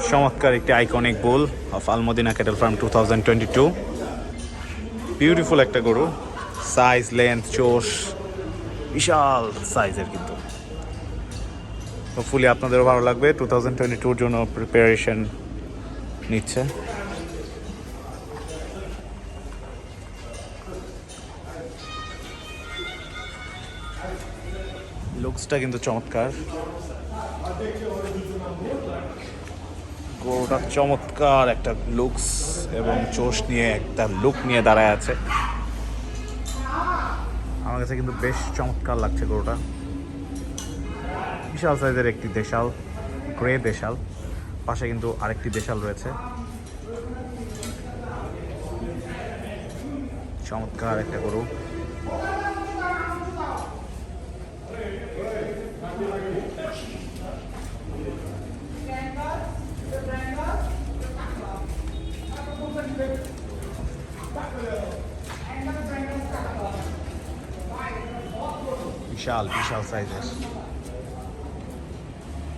চমৎকার একটি iconic bull of Al Madina cattle farm 2022। Beautiful একটা গরু, সাইজ, লেন্থ, চোষ বিশাল সাইজের, কিন্তু হোপফুলি আপনাদেরও ভালো লাগবে। 2022-র জন্য প্রিপারেশন নিচ্ছে। লুকসটা কিন্তু চমৎকার, গরুটা চমৎকার একটা লুকস এবং চোষ নিয়ে একটা লুক নিয়ে দাঁড়ায় আছে। আমার কাছে কিন্তু বেশ চমৎকার লাগছে গরুটা। বিশাল সাইজের একটি দেশাল, গ্রে দেশাল, পাশে কিন্তু আরেকটি দেশাল রয়েছে। চমৎকার একটা গরু। বিশাল বিশাল সাইজের।